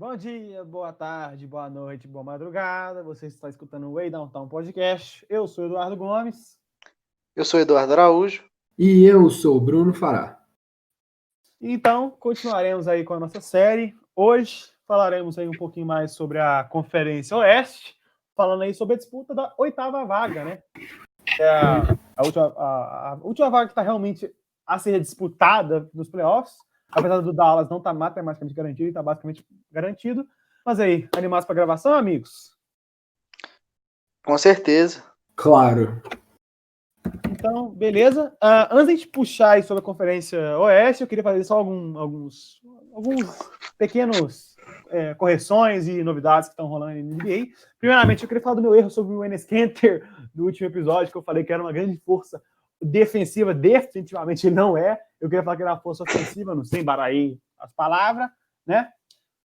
Bom dia, boa tarde, boa noite, boa madrugada. Você está escutando o Way Downtown Podcast. Eu sou Eduardo Gomes. Eu sou Eduardo Araújo. E eu sou Bruno Fará. Então, continuaremos aí com a nossa série. Hoje falaremos aí um pouquinho mais sobre a Conferência Oeste, falando aí sobre a disputa da 8ª vaga, né? É a última vaga que está realmente a ser disputada nos playoffs, apesar do Dallas não estar matematicamente garantido, está basicamente garantido. Mas aí, animados para a gravação, amigos? Com certeza. Claro. Então, beleza. Antes de puxar aí sobre a Conferência Oeste, eu queria fazer só alguns pequenos correções e novidades que estão rolando na NBA. Primeiramente, eu queria falar do meu erro sobre o Enes Kanter no último episódio, que eu falei que era uma grande força defensiva. Definitivamente ele não é. Eu queria falar que era uma força ofensiva, não sei embaralhar as palavras, né?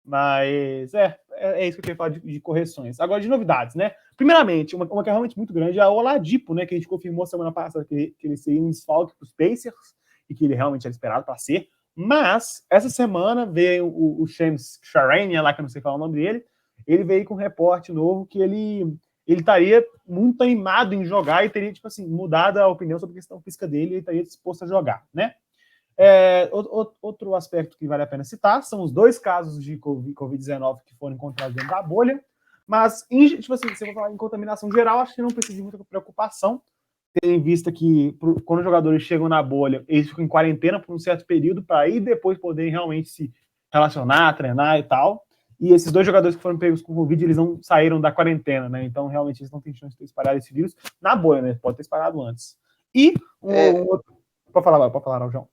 Mas é isso que eu queria falar de correções. Agora, de novidades, né? Primeiramente, uma que é realmente muito grande é a Oladipo, né? Que a gente confirmou semana passada que ele seria um desfalque para os Pacers e que ele realmente era esperado para ser. Mas, essa semana veio o Shams Charania, lá que eu não sei falar o nome dele, ele veio com um reporte novo que ele estaria muito animado em jogar e teria, tipo assim, mudado a opinião sobre a questão física dele e ele estaria disposto a jogar, né? Outro aspecto que vale a pena citar são os 2 casos de Covid-19 que foram encontrados dentro da bolha, mas, tipo assim, se eu for falar em contaminação geral, acho que não precisa de muita preocupação, tendo em vista que quando os jogadores chegam na bolha, eles ficam em quarentena por um certo período para aí depois poderem realmente se relacionar, treinar e tal. E esses 2 jogadores que foram pegos com Covid, eles não saíram da quarentena, né? Então, realmente, eles não têm chance de ter espalhado esse vírus na bolha, né? Pode ter espalhado antes. E outro... Pode falar, João.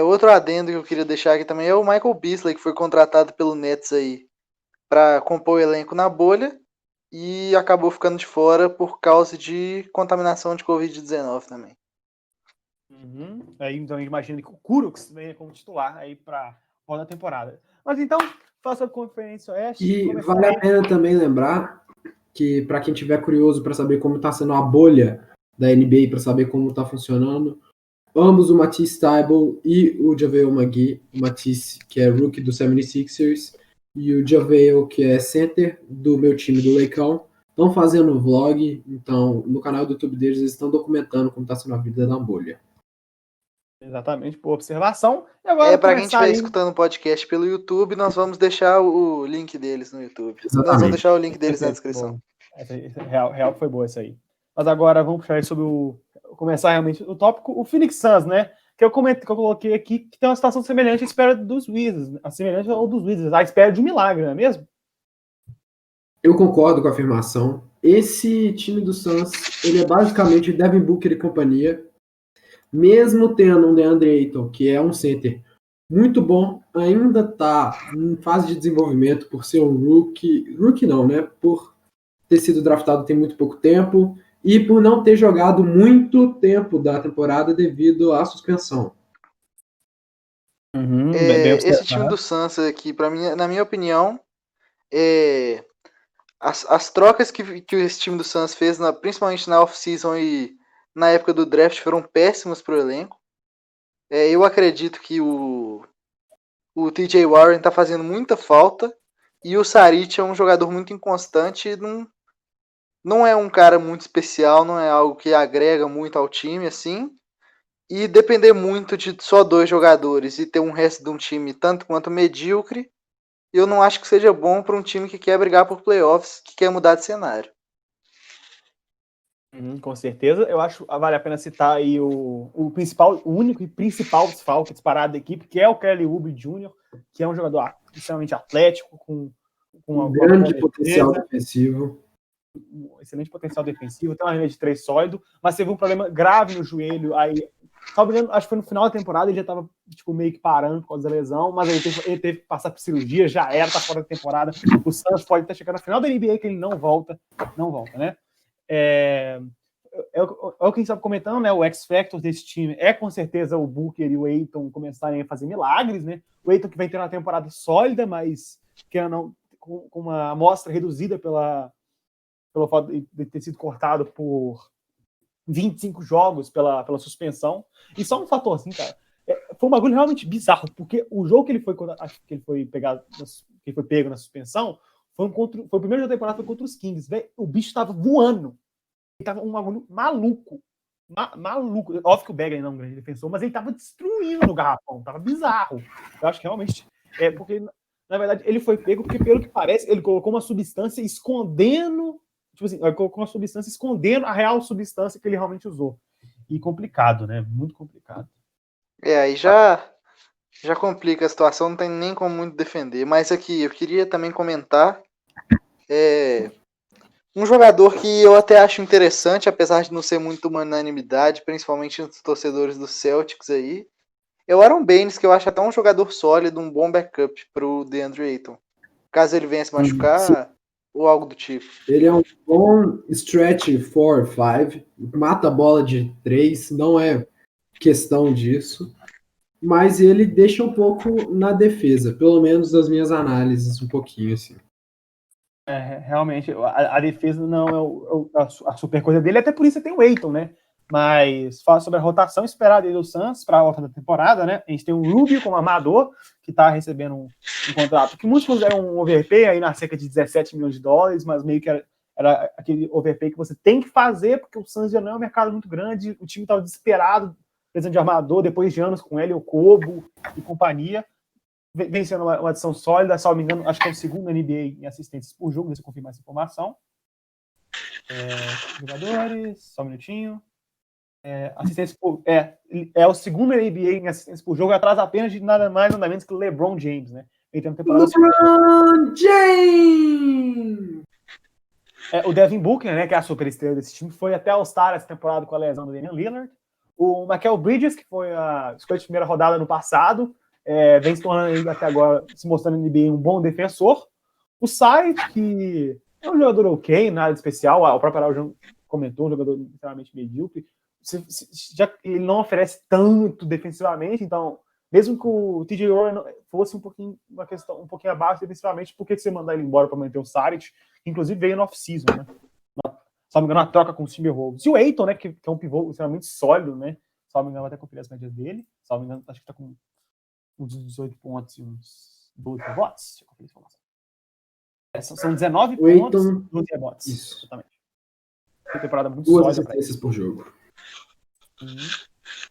Outro adendo que eu queria deixar aqui também é o Michael Beasley, que foi contratado pelo Nets aí para compor o elenco na bolha e acabou ficando de fora por causa de contaminação de Covid-19 também. Aí, então, a gente imagina que o Kuroks venha como titular aí para a temporada. Mas então, faça a Conferência Oeste. E vale a pena também lembrar que, para quem estiver curioso para saber como está sendo a bolha da NBA, para saber como está funcionando, ambos, o Matisse Thybulle e o JaVale McGee, o Matisse, que é rookie do 76ers, e o JaVale, que é center do meu time do Leicão, estão fazendo um vlog. Então, no canal do YouTube deles, eles estão documentando como está sendo a vida da bolha. Exatamente, por observação. E agora, para quem estiver escutando o podcast pelo YouTube, nós vamos deixar o link deles no YouTube. Exatamente. Nós vamos deixar o link deles na descrição. Real foi boa isso aí. Mas agora vamos puxar sobre começar realmente o tópico, o Phoenix Suns, né? Que eu coloquei aqui, que tem uma situação semelhante à espera dos Wizards, semelhante ao dos Wizards, à espera de um milagre, não é mesmo? Eu concordo com a afirmação. Esse time do Suns, ele é basicamente Devin Booker e companhia. Mesmo tendo um DeAndre Ayton, que é um center muito bom, ainda está em fase de desenvolvimento por ser um rookie. Rookie não, né? Por ter sido draftado tem muito pouco tempo e por não ter jogado muito tempo da temporada devido à suspensão. Esse time do Suns aqui, na minha opinião, as trocas que esse time do Suns fez, principalmente na off-season e na época do draft, foram péssimas para o elenco. Eu acredito que o TJ Warren está fazendo muita falta e o Saric é um jogador muito inconstante, não é um cara muito especial, não é algo que agrega muito ao time, assim. E depender muito de só 2 jogadores e ter um resto de um time tanto quanto medíocre, eu não acho que seja bom para um time que quer brigar por playoffs, que quer mudar de cenário. Com certeza. Eu acho que vale a pena citar aí o único e principal desfalque disparado da equipe, que é o Kelly Oubre Jr., que é um jogador extremamente atlético, com um grande potencial defensivo. Um excelente potencial defensivo, tem uma linha de 3 sólido, mas teve um problema grave no joelho. Aí, acho que foi no final da temporada, ele já estava meio que parando por causa da lesão, mas aí ele teve que passar por cirurgia, já era, tá fora da temporada. O Suns pode estar chegando na final da NBA que ele não volta, né? É o que a gente estava comentando, né? O X-Factor desse time é com certeza o Booker e o Ayton começarem a fazer milagres, né? O Ayton que vem ter uma temporada sólida, mas que não, com uma amostra reduzida pelo fato de ter sido cortado por 25 jogos pela suspensão. E só um fator assim, cara. Foi um bagulho realmente bizarro, porque o jogo que ele foi pegado, que que foi pego na suspensão, foi o primeiro jogo da temporada, foi contra os Kings. Véio, o bicho tava voando. Ele tava um bagulho maluco. Maluco. Óbvio que o Bagley não é um grande defensor, mas ele tava destruindo no garrafão. Tava bizarro. Eu acho que realmente... porque, na verdade, ele foi pego porque, pelo que parece, ele colocou uma substância escondendo... Tipo assim, ele colocou uma substância escondendo a real substância que ele realmente usou. E complicado, né? Muito complicado. Aí já complica a situação, não tem nem como muito defender. Mas aqui, eu queria também comentar um jogador que eu até acho interessante, apesar de não ser muito uma unanimidade, principalmente entre os torcedores do Celtics aí, é o Aaron Baines, que eu acho até um jogador sólido, um bom backup pro DeAndre Ayton. Caso ele venha se machucar, ou algo do tipo. Ele é um bom stretch 4, 5, mata a bola de 3, não é questão disso, mas ele deixa um pouco na defesa, pelo menos das minhas análises, um pouquinho assim. Realmente, a defesa não é a super coisa dele, até por isso tem o Ayton, né? Mas fala sobre a rotação esperada aí do Suns para a volta da temporada, né? A gente tem o Rubio como armador, que está recebendo um contrato que muitos consideram um overpay, aí na cerca de 17 milhões de dólares, mas meio que era aquele overpay que você tem que fazer, porque o Suns já não é um mercado muito grande, o time estava desesperado, precisando de armador, depois de anos com ele, o Kobo e companhia. Vem sendo uma adição sólida, se não me engano, acho que é o segundo NBA em assistências por jogo, deixa eu confirmar essa informação. Jogadores, só um minutinho. Assistência por, é o segundo NBA em assistência por jogo, atrás apenas de nada mais nada menos que o LeBron James, né? LeBron James! O Devin Booker, né, que é a superestrela desse time, foi até All-Star essa temporada com a lesão do Damian Lillard. O Mikal Bridges, que foi a escolha de primeira rodada no passado, vem se tornando ainda até agora, se mostrando no NBA um bom defensor. O Sai, que é um jogador ok, nada especial, o próprio Araújo comentou, um jogador literalmente medíocre. Ele não oferece tanto defensivamente, então, mesmo que o TJ Warren fosse uma questão um pouquinho abaixo defensivamente, por que você mandar ele embora para manter o Saric, que inclusive veio no off-season, né? Se não me engano, na troca com o Timberwolves. E o Ayton, né, que é um pivô extremamente sólido, né? Se não me engano, vai até conferir as médias dele. Se não me engano, acho que tá com uns 18 pontos e uns 12 rebotes. Deixa eu conferir a informação. São 19 pontos e 12 rebotes. Isso. Exatamente. Uma temporada muito 2 sólida. assistências por jogo.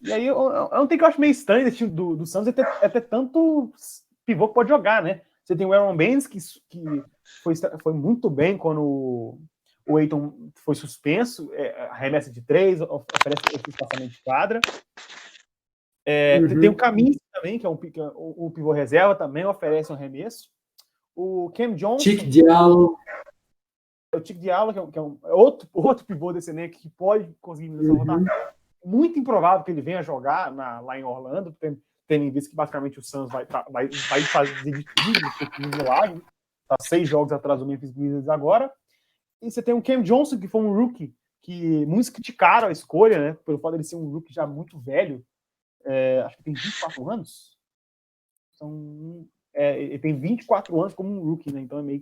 E aí, eu não tenho que eu acho meio estranho desse time do Suns é ter tanto pivô que pode jogar, né? Você tem o Aaron Baines, que foi muito bem quando o Ayton foi suspenso, arremessa de 3, oferece esse espaçamento de quadra. Tem o Kaminsky também, que é o pivô reserva, também oferece um arremesso. O Cam Johnson. Tic Diallo. O Tic Diallo, que é outro pivô desse elenco que pode conseguir essa rotação. Muito improvável que ele venha jogar lá em Orlando, tendo em vista que basicamente o Suns vai fazer de tudo um milagre. Tá 6 jogos atrás do Memphis Grizzlies agora. E você tem o Cam Johnson, que foi um rookie, que muitos criticaram a escolha, né? Pelo fato de ele ser um rookie já muito velho. Acho que tem 24 anos. Ele tem 24 anos como um rookie, né? Então é meio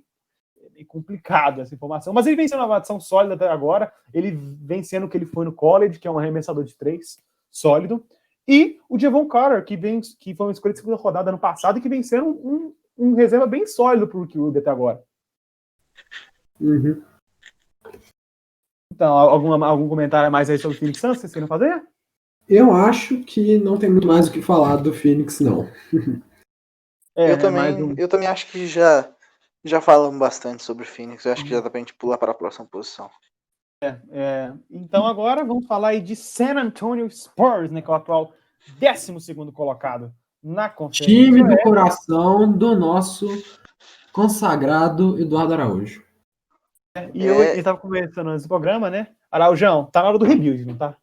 complicado essa informação. Mas ele vem sendo uma adição sólida até agora. Ele vem sendo o que ele foi no college, que é um arremessador de 3, sólido. E o Jevon Carter, que foi uma escolha de segunda rodada ano passado e que vem sendo um reserva bem sólido para o Rookie Ruby até agora. Então, algum comentário mais aí sobre o Phoenix Suns? Vocês querem fazer? Eu acho que não tem muito mais o que falar do Phoenix, não. Eu também acho que já falamos bastante sobre o Phoenix. Eu acho que já dá pra gente pular para a próxima posição. Então agora vamos falar aí de San Antonio Spurs, né, que é o atual 12º colocado na conferência. Time do coração do nosso consagrado Eduardo Araújo. Eu estava conversando nesse programa, né? Araújão, tá na hora do rebuild, não tá?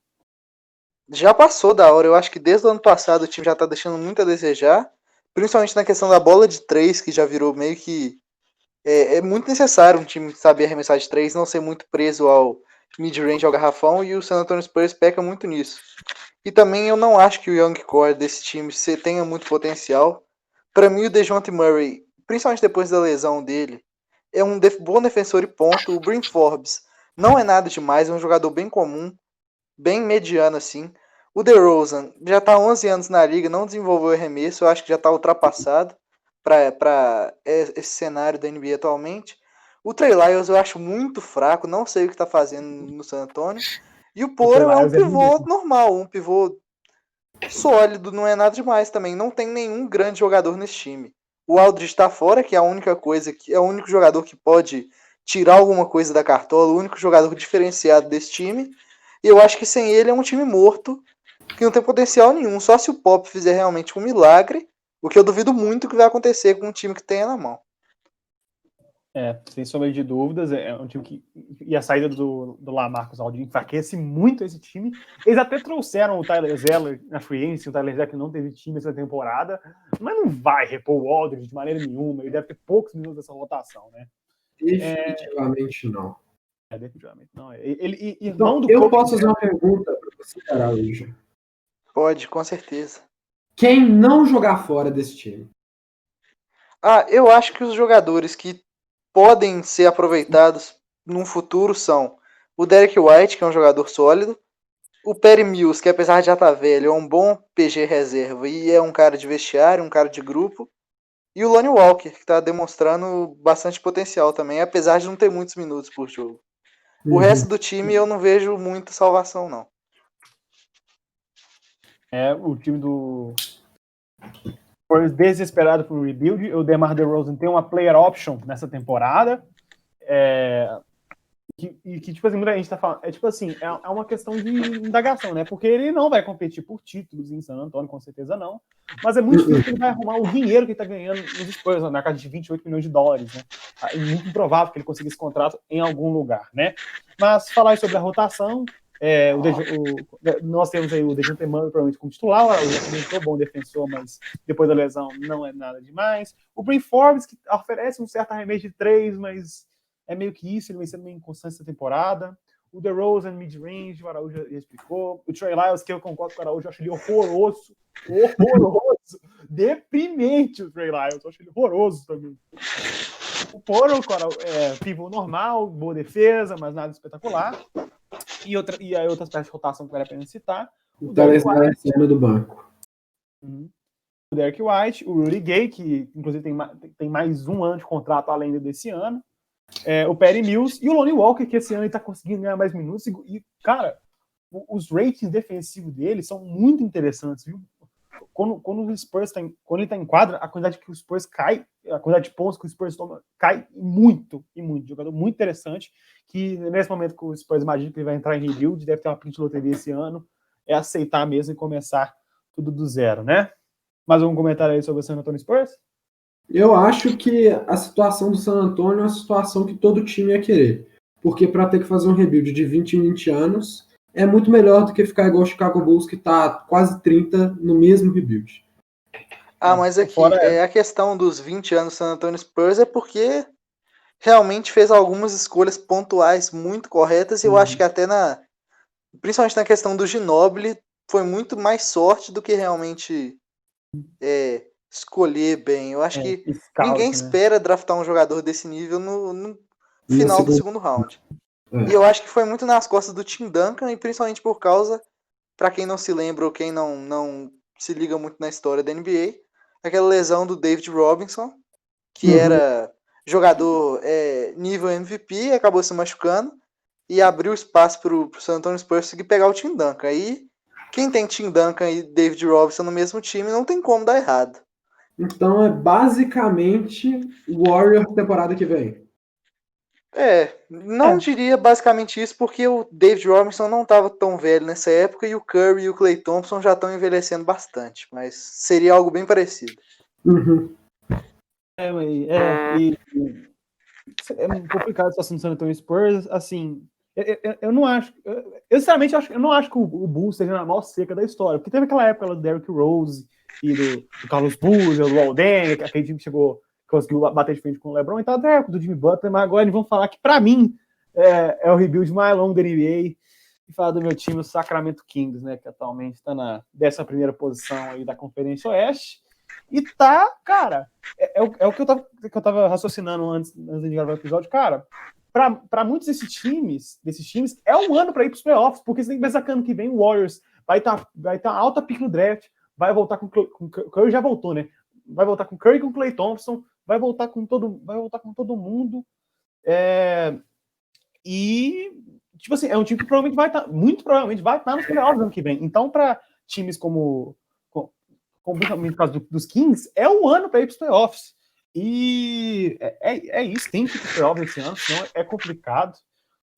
Já passou da hora. Eu acho que desde o ano passado o time já tá deixando muito a desejar. Principalmente na questão da bola de 3, que já virou meio que... É muito necessário um time saber arremessar de 3, não ser muito preso ao mid-range, ao garrafão, e o San Antonio Spurs peca muito nisso. E também eu não acho que o young core desse time tenha muito potencial. Para mim, o DeJounte Murray, principalmente depois da lesão dele, é um bom defensor e ponto. O Bryn Forbes não é nada demais, é um jogador bem comum, bem mediano assim. O DeRozan já está há 11 anos na liga, não desenvolveu arremesso, eu acho que já está ultrapassado. para esse cenário da NBA atualmente. O Trey Lyles eu acho muito fraco, não sei o que está fazendo no San Antonio. E o Porro é um pivô normal, um pivô sólido, não é nada demais também. Não tem nenhum grande jogador nesse time. O Aldridge está fora, que é a única coisa, que é o único jogador que pode tirar alguma coisa da cartola, o único jogador diferenciado desse time. E eu acho que sem ele é um time morto, que não tem potencial nenhum. Só se o Pop fizer realmente um milagre, o que eu duvido muito que vai acontecer com um time que tenha na mão. Sem sombra de dúvidas, é um time que. E a saída do Lamarcus Aldridge enfraquece muito esse time. Eles até trouxeram o Tyler Zeller na free agency, o Tyler Zeller que não teve time essa temporada, mas não vai repor o Aldridge de maneira nenhuma, ele deve ter poucos minutos dessa rotação, né? Definitivamente não. Definitivamente não. Ele então, eu posso fazer uma pergunta para você, Araújo? Pode, com certeza. Quem não jogar fora desse time? Eu acho que os jogadores que podem ser aproveitados num futuro são o Derek White, que é um jogador sólido, o Perry Mills, que apesar de já estar velho, é um bom PG reserva e é um cara de vestiário, um cara de grupo, e o Lonnie Walker, que está demonstrando bastante potencial também, apesar de não ter muitos minutos por jogo. O resto do time eu não vejo muita salvação, não. O time do foi desesperado por rebuild. O DeMar DeRozan tem uma player option nessa temporada. Que tipo assim, muita gente tá falando. Tipo assim, é uma questão de indagação, né? Porque ele não vai competir por títulos em San Antonio, com certeza não. Mas é muito difícil que ele vai arrumar o dinheiro que ele tá ganhando nos Spurs, na casa de 28 milhões de dólares, né? É muito improvável que ele consiga esse contrato em algum lugar, né? Mas falar sobre a rotação, nós temos aí o Dejounte Murray provavelmente como titular, o bom defensor, mas depois da lesão não é nada demais. O Bryn Forbes, que oferece um certo arremesso de 3, mas é meio que isso, ele vem sendo meio inconstante essa temporada. O DeRozan, mid-range, o Araújo já explicou. O Trey Lyles, que eu concordo com o Araújo, eu acho ele horroroso. Deprimente o Trey Lyles, eu acho ele horroroso também. O Porro, pivô normal, boa defesa, mas nada espetacular. E aí outras peças de rotação que vale a pena citar. O Derek White do banco. O Derek White, o Rudy Gay, que inclusive tem mais um ano de contrato além desse ano. O Perry Mills e o Lonnie Walker, que esse ano ele tá conseguindo ganhar mais minutos. E cara, os ratings defensivos dele são muito interessantes, viu? Quando o Spurs quando ele tá em quadra, a quantidade que o Spurs cai, a quantidade de pontos que o Spurs toma, cai muito, e muito. Jogador muito interessante, que nesse momento que o Spurs imagina que ele vai entrar em rebuild, deve ter uma print loteria esse ano, é aceitar mesmo e começar tudo do zero, né? Mais algum comentário aí sobre o San Antonio Spurs? Eu acho que a situação do San Antonio é uma situação que todo time ia querer. Porque para ter que fazer um rebuild de 20 em 20 anos, é muito melhor do que ficar igual o Chicago Bulls, que está quase 30 no mesmo rebuild. Mas aqui, a questão dos 20 anos do San Antonio Spurs é porque realmente fez algumas escolhas pontuais muito corretas, e eu acho que até principalmente na questão do Ginobili, foi muito mais sorte do que realmente escolher bem. Eu acho que ninguém espera draftar um jogador desse nível no final do segundo round. E eu acho que foi muito nas costas do Tim Duncan, e principalmente por causa, para quem não se lembra ou quem não se liga muito na história da NBA, aquela lesão do David Robinson, que era jogador nível MVP, acabou se machucando e abriu espaço para o San Antonio Spurs conseguir pegar o Tim Duncan. Aí, quem tem Tim Duncan e David Robinson no mesmo time, não tem como dar errado. Então é basicamente Warriors temporada que vem. Não diria basicamente isso, porque o David Robinson não estava tão velho nessa época e o Curry e o Klay Thompson já estão envelhecendo bastante, mas seria algo bem parecido. É complicado a situação do San Antonio Spurs, assim, eu não acho, eu sinceramente eu não acho que o Bulls seja na maior seca da história, porque teve aquela época do Derrick Rose e do Carlos Boozer, do Alden, aquele time que conseguiu bater de frente com o LeBron, e tal, até do Jimmy Butler, mas agora eles vão falar que pra mim é o rebuild mais longo da NBA, e falar do meu time, o Sacramento Kings, né, que atualmente está na 11ª posição aí da Conferência Oeste. E tá, cara, é o que eu tava raciocinando antes de gravar o episódio, cara. Para muitos desses times, é um ano para ir para os playoffs, porque você tem que pensar que ano que vem o Warriors vai tá alta pick no draft, vai voltar com o Curry já voltou, né? vai voltar com Curry, com Klay Thompson, vai voltar com todo mundo. E, tipo assim, é um time que muito provavelmente vai estar nos playoffs ano que vem. Então, para times como no caso dos Kings, é o ano para ir para os playoffs. E é isso, tem que ir para os playoffs esse ano, senão é complicado.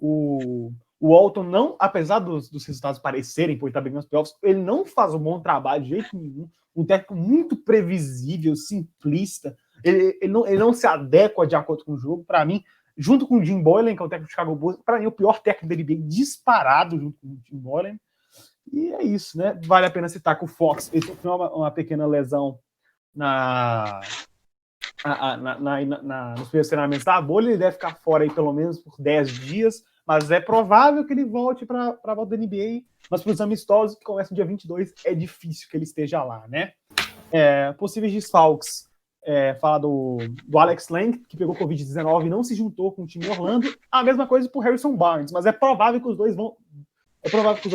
O Walton não, apesar dos resultados parecerem por estar bem nos playoffs, ele não faz um bom trabalho de jeito nenhum. Um técnico muito previsível, simplista. Ele não se adequa de acordo com o jogo. Para mim, junto com o Jim Boylan, que é o técnico do Chicago Bulls, para mim o pior técnico da NBA disparado junto com o Jim Boylan. E é isso, né? Vale a pena citar que o Fox fez uma pequena lesão nos primeiros treinamentos da bolha. Ele deve ficar fora aí pelo menos por 10 dias, mas é provável que ele volte para a volta da NBA. Mas para os amistosos que começam no dia 22, é difícil que ele esteja lá, né? Possíveis desfalques. Falar do Alex Lang, que pegou Covid-19 e não se juntou com o time de Orlando. A mesma coisa para o Harrison Barnes, mas é provável que os dois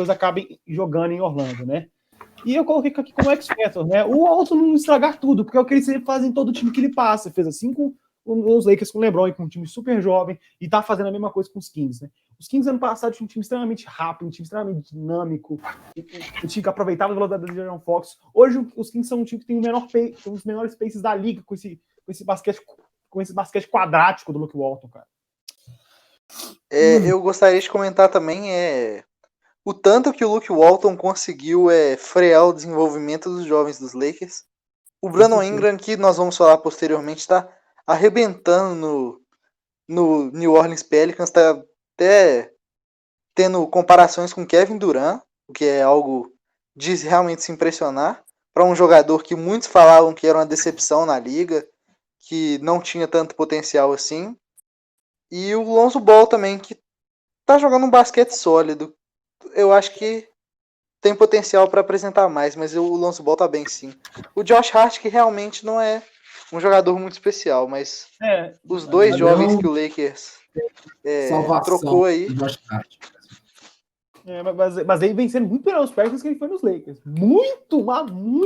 acabem jogando em Orlando, né? E eu coloquei aqui como X-Factor, né? O Walton não estragar tudo, porque é o que ele sempre faz em todo time que ele passa. Fez assim com os Lakers, com o LeBron, e com um time super jovem, e tá fazendo a mesma coisa com os Kings, né? Os Kings ano passado tinham um time extremamente rápido, um time extremamente dinâmico, um time que aproveitava a velocidade do De'Aaron Fox. Hoje os Kings são um time que tem um dos menores paces da liga com esse basquete quadrático do Luke Walton, cara. Eu gostaria de comentar também o tanto que o Luke Walton conseguiu frear o desenvolvimento dos jovens dos Lakers. O Brandon Ingram, que nós vamos falar posteriormente, está arrebentando no New Orleans Pelicans, está até tendo comparações com Kevin Durant, o que é algo de realmente se impressionar, para um jogador que muitos falavam que era uma decepção na liga, que não tinha tanto potencial assim. E o Lonzo Ball também, que está jogando um basquete sólido. Eu acho que tem potencial para apresentar mais, mas o Lonzo Ball tá bem sim. O Josh Hart, que realmente não é um jogador muito especial, mas os dois jovens que o Lakers trocou aí. Josh Hart. Mas ele vem sendo muito melhor nos Pelicans que ele foi nos Lakers. Muito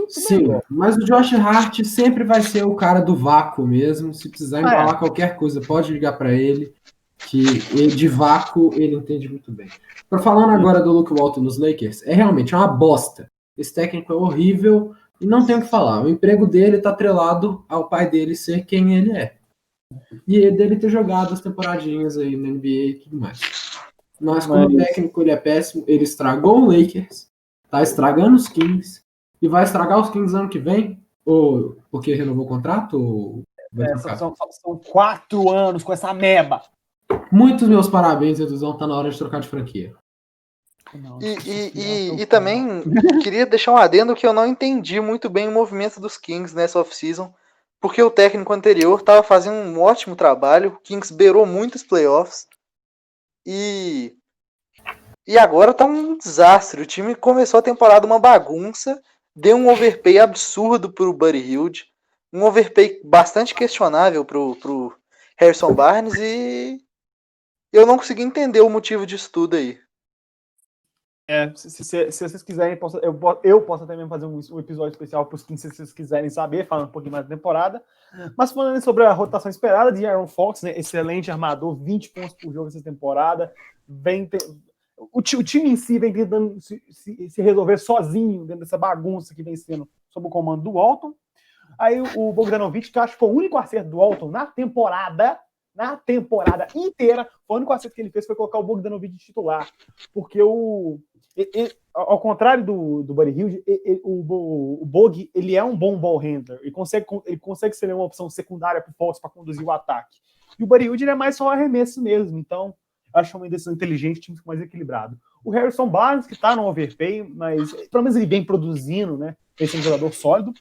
Sim, melhor. Mas o Josh Hart sempre vai ser o cara do vácuo mesmo. Se precisar embalar qualquer coisa, pode ligar para ele, que de vácuo ele entende muito bem. Falando agora do Luke Walton nos Lakers, realmente uma bosta. Esse técnico é horrível e não tem o que falar. O emprego dele está atrelado ao pai dele ser quem ele é. E dele ter jogado as temporadinhas aí na NBA e tudo mais. Mas como técnico ele é péssimo, ele estragou o Lakers, tá estragando os Kings, e vai estragar os Kings ano que vem? Ou porque renovou o contrato? Ou são 4 anos com essa meba. Muitos meus parabéns, Eduzão, tá na hora de trocar de franquia. E também queria deixar um adendo que eu não entendi muito bem o movimento dos Kings nessa off-season, porque o técnico anterior estava fazendo um ótimo trabalho, o Kings beirou muitos playoffs, e agora tá um desastre. O time começou a temporada uma bagunça, deu um overpay absurdo pro Buddy Hield, um overpay bastante questionável pro Harrison Barnes, e eu não consegui entender o motivo disso tudo aí. Se vocês quiserem, eu posso até mesmo fazer um episódio especial para os 15, se vocês quiserem saber, falando um pouquinho mais da temporada. Mas falando sobre a rotação esperada de Aaron Fox, né, excelente armador, 20 pontos por jogo essa temporada. O time em si vem tentando se resolver sozinho dentro dessa bagunça que vem sendo sob o comando do Walton. Aí o Bogdanovic, que eu acho que foi o único acerto do Walton na temporada inteira, o único acerto que ele fez foi colocar o Bogdanovic de titular, porque ao contrário do Buddy Hield, o Bog, ele é um bom ball handler, ele consegue ser uma opção secundária para o Fox para conduzir o ataque, e o Buddy Hield ele é mais só arremesso mesmo, então acho uma decisão inteligente, time mais equilibrado. O Harrison Barnes, que está no overpay, mas pelo menos ele vem produzindo, né, esse é um jogador sólido.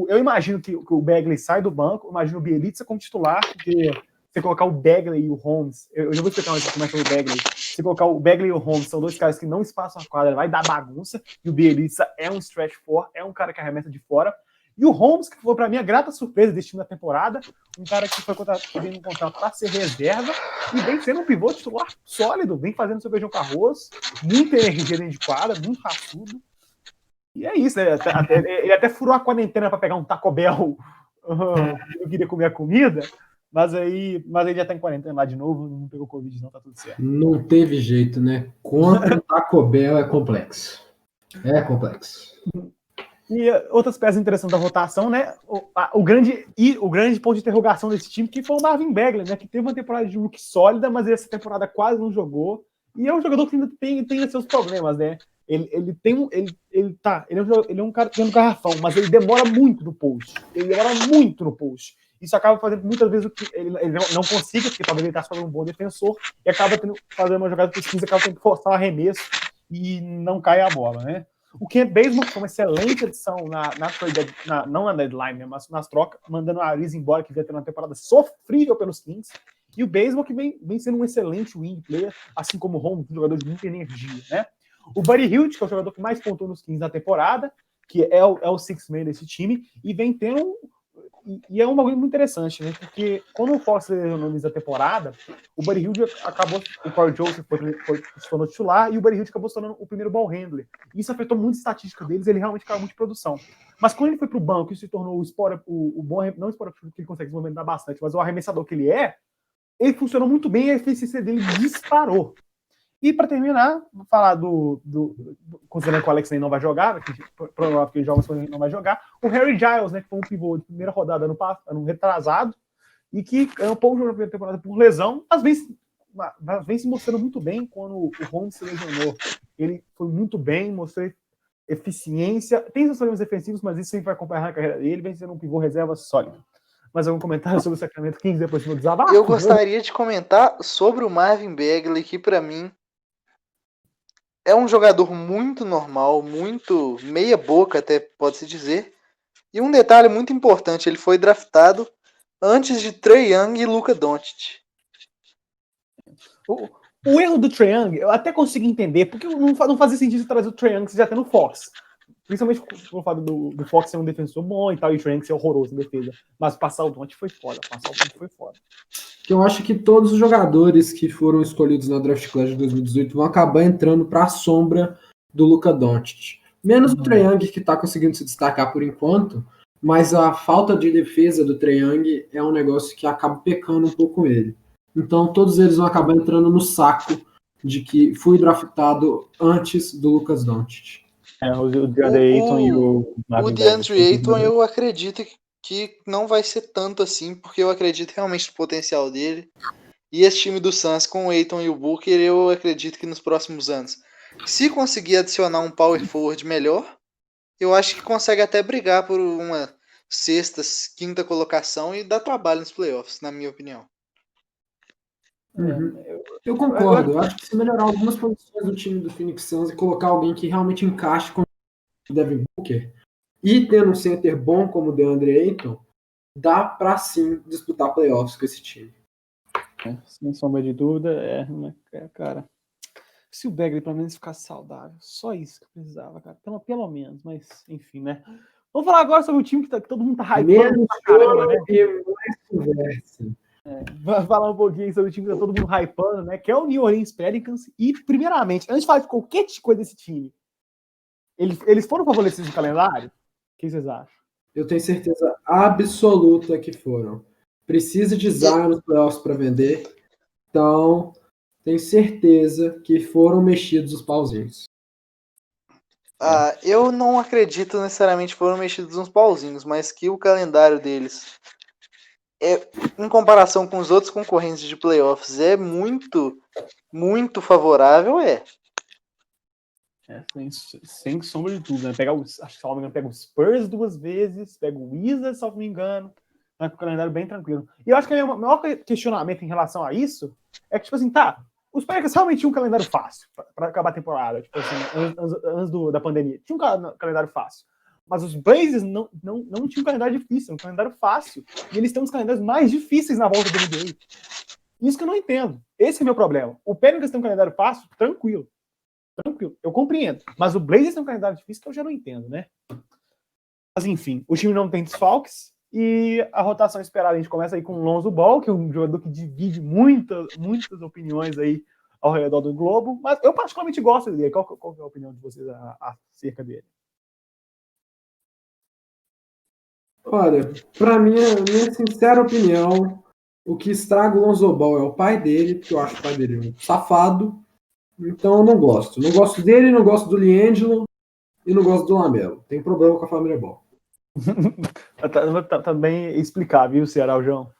Eu imagino que o Bagley sai do banco, imagino o Bjelica como titular, porque você colocar o Bagley e o Holmes, eu já vou explicar mais como é que é o Bagley. Você colocar o Bagley e o Holmes, são dois caras que não espaçam a quadra, vai dar bagunça, e o Bjelica é um stretch four, é um cara que arremessa de fora. E o Holmes, que foi para mim a grata surpresa desse time da temporada, um cara que foi pedindo um contrato para ser reserva, e vem sendo um pivô titular sólido, vem fazendo seu feijão com arroz, muita energia dentro de quadra, muito raçudo. E é isso, né? Ele até furou a quarentena para pegar um Taco Bell. Eu queria comer a comida, mas ele já tá em quarentena lá de novo, não pegou Covid, não, tá tudo certo. Não teve jeito, né? Contra o Taco Bell é complexo. É complexo. E outras peças interessantes da rotação, né? O grande ponto de interrogação desse time que foi o Marvin Bagley, né? Que teve uma temporada de rookie sólida, mas essa temporada quase não jogou. E é um jogador que ainda tem seus problemas, né? Ele é um cara que tem um garrafão, mas ele demora muito no post. Isso acaba fazendo muitas vezes o que ele não consiga, porque talvez ele está fazendo um bom defensor, e acaba fazendo uma jogada que os 15 acaba tendo que forçar um arremesso e não cai a bola, né? O Kent Bazemore foi uma excelente adição não na deadline, né, mas nas trocas, mandando a Ariza embora, que vinha tendo uma temporada sofrível pelos Kings. E o Bazemore que vem sendo um excelente wing player, assim como o Holmes, um jogador de muita energia, né? O Buddy Hield, que é o jogador que mais pontuou nos Kings na temporada, que é o six-man desse time, e vem tendo e é um bagulho muito interessante, né? Porque quando o Fox analisa a temporada, o Buddy Hield acabou, o Corey Joseph se tornou titular e o Buddy Hield acabou se tornando o primeiro ball handler. Isso afetou muito a estatística deles, ele realmente caiu muito de produção. Mas quando ele foi pro banco e se tornou o bom, não o spot que ele consegue se movimentar bastante, mas o arremessador que ele funcionou muito bem e a eficiência dele disparou. E para terminar, vou falar considerando que o Alex não vai jogar, que provavelmente que ele joga, mas não vai jogar, o Harry Giles, né, que foi um pivô de primeira rodada ano retrasado, e que ganhou pouco jogo na primeira temporada por lesão, mas vem se mostrando muito bem quando o Holmes se lesionou. Ele foi muito bem, mostrou eficiência, tem seus problemas defensivos, mas isso sempre vai acompanhar a carreira dele, vem sendo um pivô reserva sólido. Mas algum comentário sobre o Sacramento Kings depois do meu desabafo? Eu gostaria de comentar sobre o Marvin Bagley, que para mim é um jogador muito normal, muito meia boca até pode-se dizer. E um detalhe muito importante, ele foi draftado antes de Trae Young e Luka Doncic. O erro do Trae Young, eu até consigo entender, porque não fazia sentido trazer o Trae Young se já tem no Fox. Principalmente pelo fato do Fox ser um defensor bom e tal, e o Trae Young ser horroroso na defesa. Mas passar o Doncic foi foda. Eu acho que todos os jogadores que foram escolhidos na Draft Class de 2018 vão acabar entrando para a sombra do Luka Doncic. Menos o Trae Young, que está conseguindo se destacar por enquanto, mas a falta de defesa do Trae Young é um negócio que acaba pecando um pouco ele. Então todos eles vão acabar entrando no saco de que fui draftado antes do Lucas Doncic. O DeAndre Ayton e o DeAndre Ayton eu acredito que não vai ser tanto assim, porque eu acredito realmente no potencial dele. E esse time do Suns com o Ayton e o Booker, eu acredito que nos próximos anos, se conseguir adicionar um power forward melhor, eu acho que consegue até brigar por uma sexta, quinta colocação e dar trabalho nos playoffs, na minha opinião. Uhum. Eu concordo. Eu acho que se melhorar algumas posições do time do Phoenix Suns e colocar alguém que realmente encaixe com o Devin Booker e tendo um center bom como o DeAndre Ayton, dá pra sim disputar playoffs com esse time. Sem sombra de dúvida, cara. Se o Bagley pelo menos ficasse saudável, só isso que eu precisava, cara. Pelo menos, mas enfim, né? Vamos falar agora sobre o time que todo mundo tá hypando pra caramba, né? Mais conversa. Vamos falar um pouquinho sobre o time que tá todo mundo hypando, né? Que é o New Orleans Pelicans. E, primeiramente, antes de falar de qualquer coisa desse time, eles foram favorecidos no calendário? O que vocês acham? Eu tenho certeza absoluta que foram. Precisa de Zion nos playoffs para vender. Então, tenho certeza que foram mexidos os pauzinhos. Eu não acredito necessariamente que foram mexidos uns pauzinhos, mas que o calendário deles, em comparação com os outros concorrentes de playoffs, é muito, muito favorável, sem sombra de dúvida, né? Acho que, se não me engano, pega o Spurs 2 vezes, pega o Wizards, se não me engano, né? Com o calendário bem tranquilo. E eu acho que o maior questionamento em relação a isso é que, tipo assim, os Pelicans realmente tinham um calendário fácil para acabar a temporada, tipo assim, antes da pandemia. Tinha um calendário fácil. Mas os Blazers não tinham um calendário difícil, um calendário fácil. E eles têm uns calendários mais difíceis na volta do NBA. Isso que eu não entendo. Esse é o meu problema. O Pelicans tem um calendário fácil, tranquilo. Eu compreendo. Mas o Blazers tem um calendário difícil que eu já não entendo, né? Mas enfim, o time não tem desfalques e a rotação esperada, a gente começa aí com o Lonzo Ball, que é um jogador que divide muitas opiniões aí ao redor do globo, mas eu particularmente gosto dele. Qual é a opinião de vocês acerca dele? Olha, pra minha sincera opinião, o que estraga o Lonzo Ball é o pai dele, porque eu acho o pai dele um safado. Então eu não gosto. Não gosto dele, não gosto do LiAngelo e não gosto do Lamelo. Tem problema com a família Ball. Tá bem explicável, viu, Ceará, o João?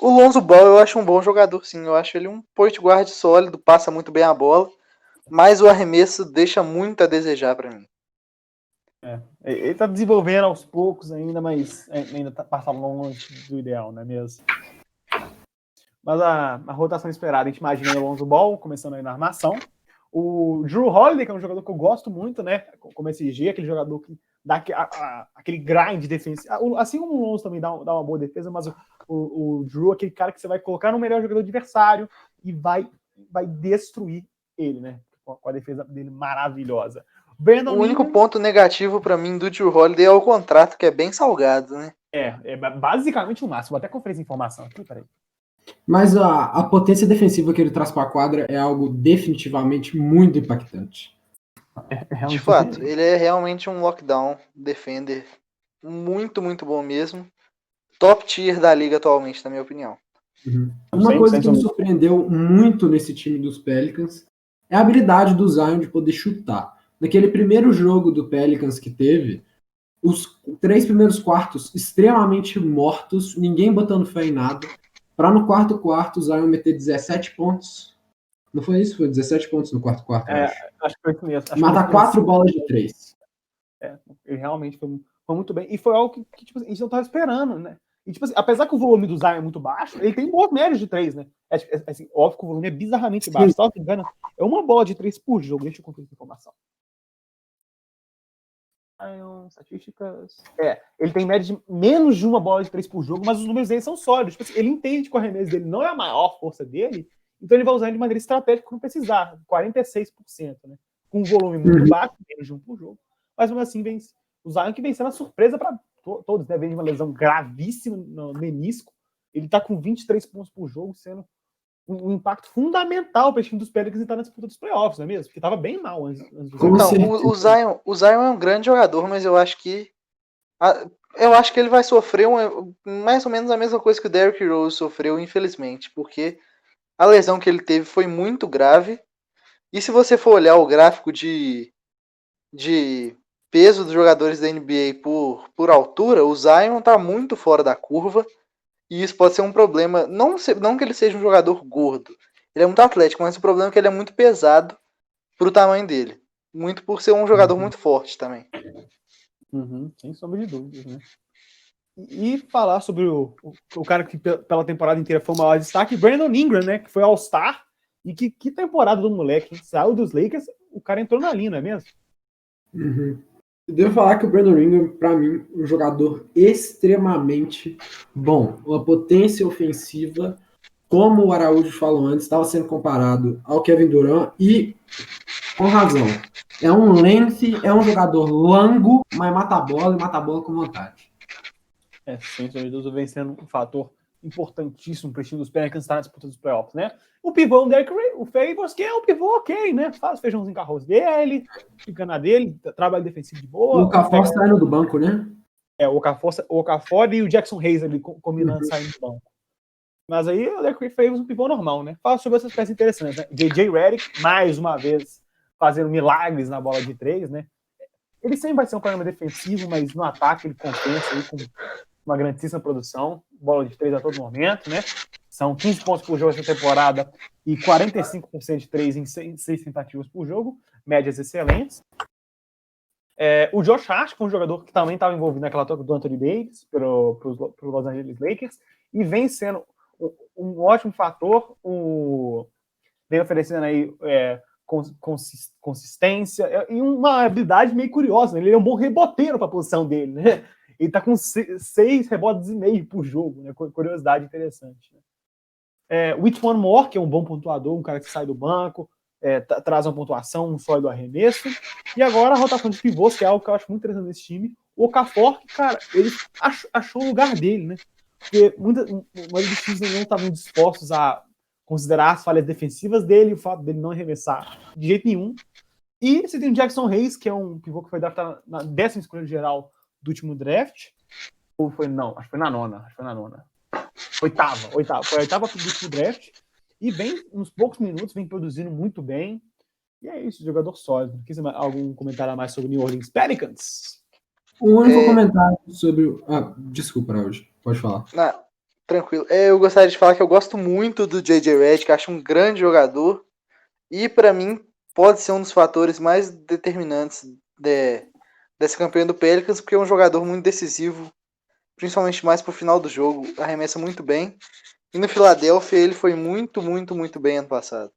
O Lonzo Ball eu acho um bom jogador, sim. Eu acho ele um point guard sólido, passa muito bem a bola, mas o arremesso deixa muito a desejar para mim. Ele tá desenvolvendo aos poucos ainda, mas ainda passa longe do ideal, não é mesmo? Mas a rotação esperada, a gente imagina aí o Lonzo Ball começando aí na armação. O Drew Holiday, que é um jogador que eu gosto muito, né? Como SG, aquele jogador que dá aquele grind defensivo. Assim como o Lonzo também dá uma boa defesa, mas o Drew é aquele cara que você vai colocar no melhor jogador adversário e vai destruir ele, né? Com a defesa dele maravilhosa. O único ponto negativo para mim do Drew Holiday é o contrato, que é bem salgado, né? É basicamente o máximo. Vou até conferir essa informação aqui, peraí. Mas a potência defensiva que ele traz para a quadra é algo definitivamente muito impactante. De fato, ele é realmente um lockdown defender muito, muito bom mesmo. Top tier da liga atualmente, na minha opinião. Uma coisa que me surpreendeu muito nesse time dos Pelicans é a habilidade do Zion de poder chutar. Naquele primeiro jogo do Pelicans que teve, os 3 primeiros quartos extremamente mortos, ninguém botando fé em nada, para no quarto o Zion meter 17 pontos. Não foi isso? Foi 17 pontos no quarto, acho que foi isso mesmo. Mata 4 bolas de 3. Ele realmente foi muito bem. E foi algo que tipo, a gente não estava esperando, né? E, tipo assim, apesar que o volume do Zion é muito baixo, ele tem bons médios de 3, né? Assim, óbvio que o volume é bizarramente baixo. Só que engano, é uma bola de 3 por jogo. Deixa eu conferir essa informação. Estatísticas. Ele tem média de menos de uma bola de 3 por jogo, mas os números dele são sólidos. Tipo assim, ele entende que o arremesso dele não é a maior força dele, então ele vai usar ele de maneira estratégica quando precisar. 46%, né? Com um volume muito baixo, menos de um por jogo. Mas mesmo assim, o Zion que vem sendo a surpresa para todos, né? Vem de uma lesão gravíssima no menisco. Ele tá com 23 pontos por jogo, sendo um impacto fundamental para o time dos Pelicans estar na disputa dos playoffs, não é mesmo? Porque estava bem mal antes do Não, o Zion é um grande jogador, mas eu acho que ele vai sofrer mais ou menos a mesma coisa que o Derrick Rose sofreu, infelizmente, porque a lesão que ele teve foi muito grave. E se você for olhar o gráfico de peso dos jogadores da NBA por altura, o Zion está muito fora da curva. E isso pode ser um problema. Não que ele seja um jogador gordo. Ele é muito atlético, mas o problema é que ele é muito pesado pro tamanho dele. Muito por ser um jogador muito forte também. Sem sombra de dúvidas, né? E falar sobre o cara que pela temporada inteira foi o maior destaque, Brandon Ingram, né? Que foi All-Star. E que temporada do moleque. Saiu dos Lakers, o cara entrou na linha, não é mesmo? Devo falar que o Brandon Ingram, para mim, um jogador extremamente bom. Uma potência ofensiva, como o Araújo falou antes, estava sendo comparado ao Kevin Durant e com razão. É um length, é um jogador longo, mas mata a bola e mata a bola com vontade. Sem dúvida, vem sendo um fator importantíssimo para o time dos Pelicans estar na disputa dos playoffs, né? O pivô, o Favors, que é um pivô ok, né? Faz feijãozinho com arroz dele, fica na dele, trabalho defensivo de boa. O Okafor saindo do banco, né? O Okafor e o Jackson Hayes ali combinando saindo do banco. Mas aí o Derrick Favors um pivô normal, né? Fala sobre essas peças interessantes, né? J.J. Redick, mais uma vez, fazendo milagres na bola de 3, né? Ele sempre vai ser um problema defensivo, mas no ataque ele compensa aí com uma grandíssima produção, bola de 3 a todo momento, né? São 15 pontos por jogo essa temporada e 45% de 3 em 6 tentativas por jogo, médias excelentes. O Josh Hart, que é um jogador que também estava envolvido naquela troca do Anthony Davis pro Los Angeles Lakers, e vem sendo um ótimo fator, vem oferecendo aí consistência e uma habilidade meio curiosa, né? Ele é um bom reboteiro para a posição dele, né? Ele tá com 6 rebotes e meio por jogo, né? Curiosidade interessante. Né? Whit One More, que é um bom pontuador, um cara que sai do banco, traz uma pontuação, um sólido arremesso. E agora a rotação de pivôs, que é algo que eu acho muito interessante nesse time. O Okafor, cara, ele achou o lugar dele, né? Porque muitos dos times não estavam dispostos a considerar as falhas defensivas dele, o fato dele não arremessar de jeito nenhum. E você tem o Jackson Hayes, que é um pivô que foi draftado na 10ª escolha geral do último draft. Ou foi, não, acho que foi na nona. Oitava. Foi a oitava do último draft. E vem, uns poucos minutos, vem produzindo muito bem. E é isso, jogador sólido. Quer dizer, algum comentário a mais sobre o New Orleans Pelicans? O único comentário sobre... desculpa, Raul. Pode falar. Não, tranquilo. Eu gostaria de falar que eu gosto muito do J.J. Redick, acho um grande jogador. E, para mim, pode ser um dos fatores mais determinantes dessa campanha do Pelicans, porque é um jogador muito decisivo, principalmente mais pro final do jogo, arremessa muito bem. E no Philadelphia ele foi muito, muito, muito bem ano passado.